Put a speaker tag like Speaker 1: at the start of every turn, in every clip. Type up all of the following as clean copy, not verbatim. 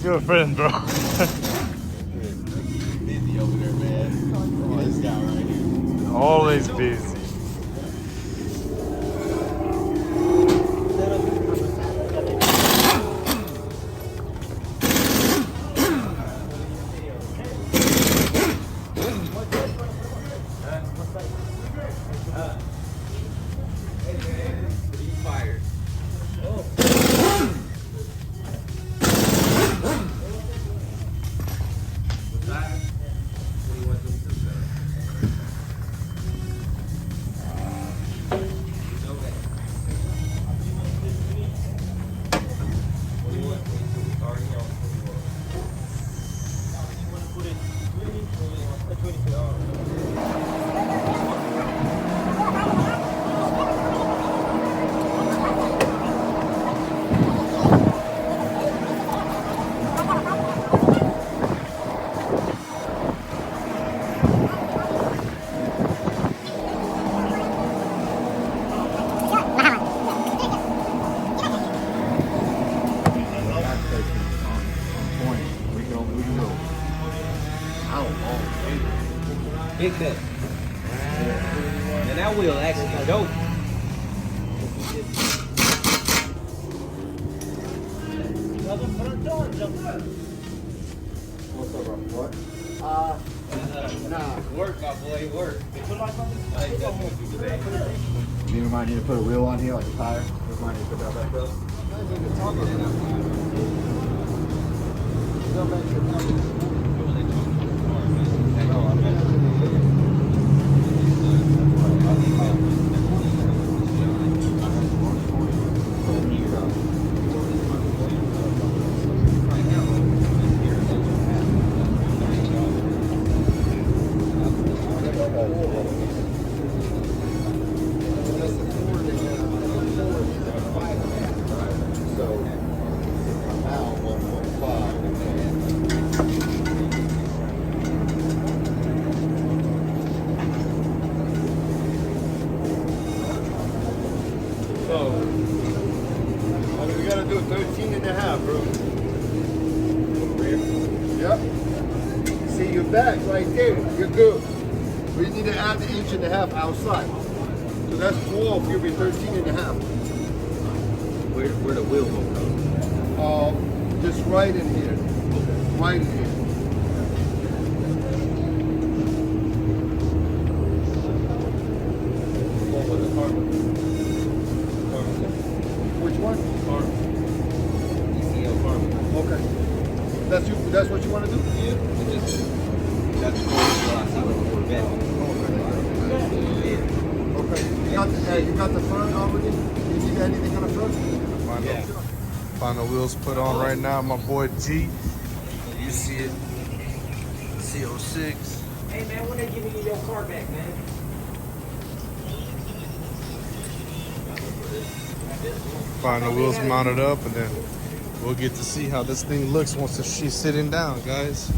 Speaker 1: You're a friend, bro.
Speaker 2: Busy over there, man. Look at this guy right here.
Speaker 1: Always busy.
Speaker 2: Fired. Big cut. And that wheel actually dope.
Speaker 3: What's up, bro? What? Nah.
Speaker 2: Work, my boy, work.
Speaker 3: You might need to put a wheel on here, like a tire. You might need to put that back up. We gotta do 13 and a half, bro. Yep. See your back right there. You're good. We need to add the inch and a half outside. So that's 12. You'll be 13 and a half.
Speaker 2: Where the wheel will go?
Speaker 3: Just right in here. Right in here. Which one?
Speaker 2: ECL Carbon.
Speaker 3: Okay. That's what you want to do?
Speaker 2: Yeah, we just got the Corleone I see with the Corvette.
Speaker 3: Okay. You got the front already? You need anything on the front?
Speaker 1: Final wheels put on right now. My boy G. You see it. Z06.
Speaker 2: Hey man, when they giving you your car back, man?
Speaker 1: Final wheels mounted up, and then we'll get to see how this thing looks once she's sitting down, guys.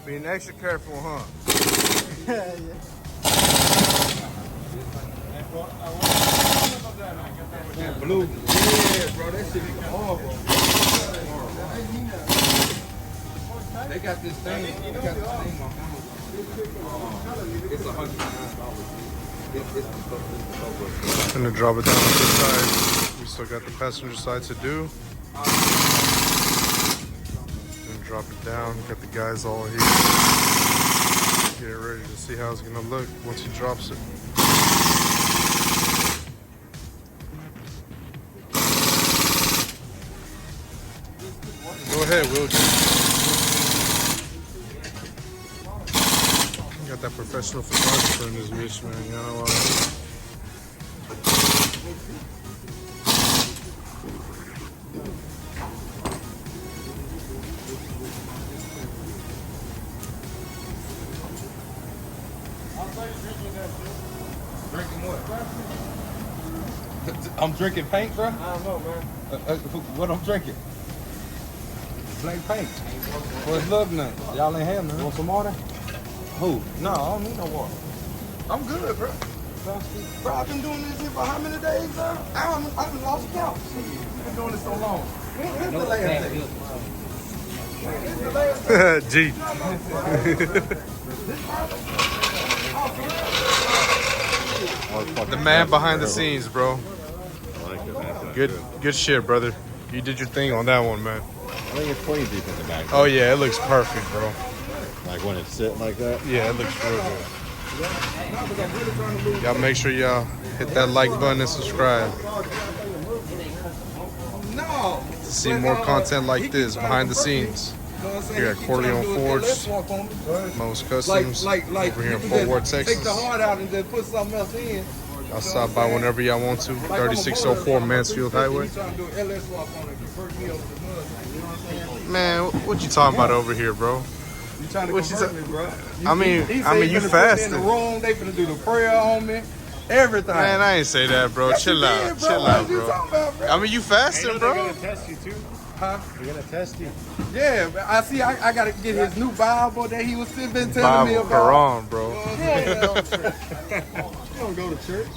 Speaker 1: Being extra careful, huh?
Speaker 3: Yeah.
Speaker 2: That blue. Yeah, bro, that shit is horrible. They got this thing. They got this thing on. It's $109.
Speaker 1: Gonna drop it down on this side. We still got the passenger side to do. Gonna drop it down. Got the guys all here. Get ready to see how it's gonna look once he drops it. Go ahead, Will. Got that professional photographer in this bitch, man. You know what I mean?
Speaker 2: Drinking what? I'm drinking paint, bro? I don't know, man. What I'm drinking? Plain paint. What's love name? Y'all ain't have none. Want some water? Who? No, I don't need no water. I'm good, bro. Bro, I've been doing this here for how many days, bro? I've lost count. I've been doing this so long. When's the last day?
Speaker 1: G. The man behind the scenes, bro. Good shit, brother. You did your thing on that one, man.
Speaker 3: I think it's 20 deep in the back.
Speaker 1: Oh yeah, it looks perfect, bro.
Speaker 3: Like when it's sitting like that?
Speaker 1: Yeah, it looks real good. Y'all make sure y'all hit that like button and subscribe
Speaker 2: No.
Speaker 1: to see more content like this behind the scenes. Here at Corleone Forge, Most Customs, over here in Fort Worth, Texas.
Speaker 2: Take the heart out and just put something else in.
Speaker 1: Y'all stop by whenever y'all want to. 3604 Mansfield Highway. Man, what you talking about over here, bro?
Speaker 2: You trying to
Speaker 1: What you
Speaker 2: convert me, bro?
Speaker 1: I mean,
Speaker 2: you
Speaker 1: you fasting.
Speaker 2: in the room, they finna do the prayer on me. Everything.
Speaker 1: Man, I ain't say that, bro.
Speaker 2: Yes,
Speaker 1: Chill
Speaker 2: you
Speaker 1: out,
Speaker 2: did, bro.
Speaker 1: chill
Speaker 2: What
Speaker 1: out,
Speaker 2: you
Speaker 1: bro.
Speaker 2: talking about, bro?
Speaker 1: I mean, you fasting, bro.
Speaker 3: They're gonna test you too.
Speaker 2: Huh?
Speaker 3: They're gonna test you.
Speaker 2: Yeah, but I see. I gotta get his new Bible that he was been telling me
Speaker 1: Bible,
Speaker 2: about.
Speaker 1: Quran, bro.
Speaker 3: You don't go to church.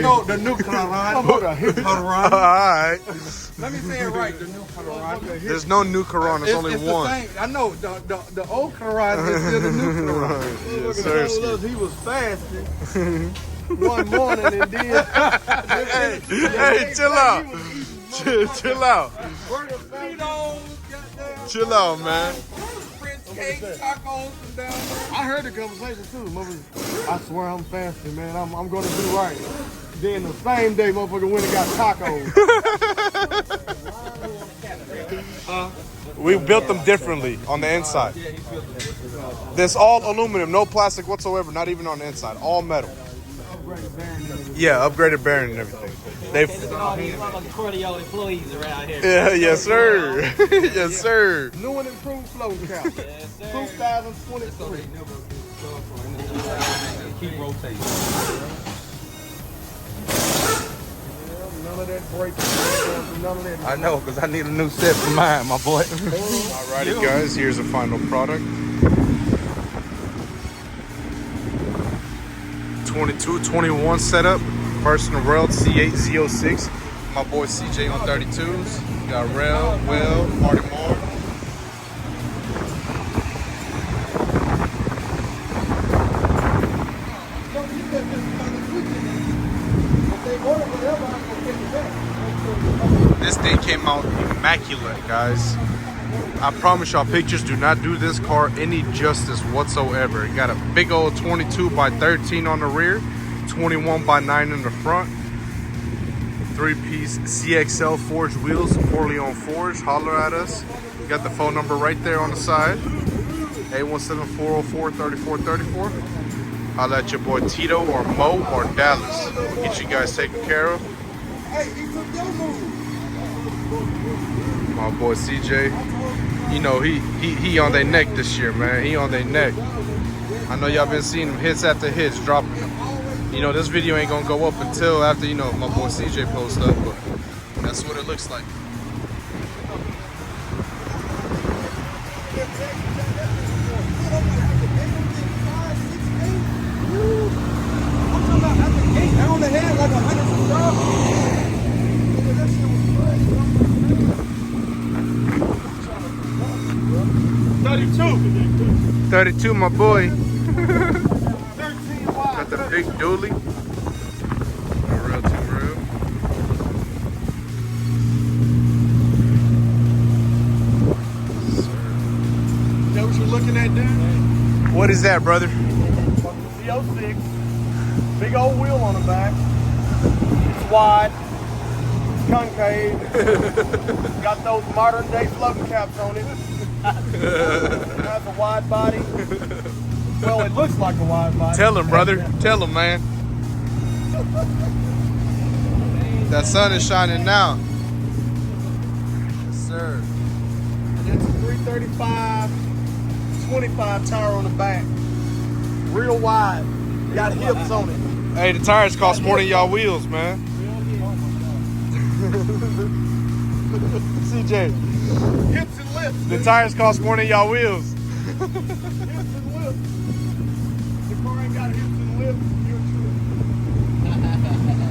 Speaker 2: No, the new Quran. Quran.
Speaker 1: Alright.
Speaker 2: Let me say it right. The new Quran.
Speaker 1: There's no new Quran, there's only
Speaker 2: it's
Speaker 1: one.
Speaker 2: The same. I know the old Quran is still the new Quran.
Speaker 1: Yes, sir.
Speaker 3: He was fasting one morning and then.
Speaker 1: Hey, chill out. Chill out. Chill out, man.
Speaker 2: French cake, tacos, and down there.
Speaker 3: I heard the conversation too. Motherfucker, I swear I'm fasting, man. I'm gonna do right. Then the same day, motherfucker went and got tacos.
Speaker 1: We built them differently on the inside. This all aluminum, no plastic whatsoever, not even on the inside, all metal. Yeah, upgraded bearing and everything. They've
Speaker 4: All these motherfucking Corleone employees around here.
Speaker 1: yeah, yes sir, yes sir.
Speaker 2: New and improved flow count.
Speaker 4: Yes, sir.
Speaker 2: 2023.
Speaker 4: Keep rotating.
Speaker 2: None of that breaking. None of that.
Speaker 5: I know, because I need a new set for mine, my boy.
Speaker 1: Alrighty guys, here's the final product. 22-21 setup. First in the world, C8 Z06. My boy CJ on 32s. We got Rel, Will, Marty Moore. This thing came out immaculate, guys. I promise y'all, pictures do not do this car any justice whatsoever. It got a big old 22 by 13 on the rear, 21 by 9 in the front, 3-piece CXL forged wheels, Corleone Forge. Holler at us. We got the phone number right there on the side, 817-404-3434. Holler at your boy Tito or Mo or Dallas. We'll get you guys taken care of.
Speaker 2: Hey, he took your move.
Speaker 1: My boy CJ, you know he on their neck this year, man. He on their neck. I know y'all been seeing him hits after hits, dropping them. You know this video ain't gonna go up until after my boy CJ posts up, but that's what it looks like.
Speaker 2: I only had like 100 subscribers.
Speaker 1: 32, my boy. Got the big dually. Real to real.
Speaker 3: Is that what you're looking at, dude?
Speaker 1: What is that, brother?
Speaker 3: Z06. Big old wheel on the back. It's wide. It's concave. Got those modern day floating caps on it. It has a wide body. Well, it looks like a wide body.
Speaker 1: Tell him, brother. Tell him, man. That sun is shining now. Yes, sir.
Speaker 3: It's a 335, 25 tire on the back. Real wide. Got hips on it.
Speaker 1: Hey, the tires cost more than y'all wheels, man. CJ,
Speaker 3: Hips and lips.
Speaker 1: the tires cost more than y'all wheels.
Speaker 3: Hips and lips. The car ain't got hips and lips. You're true.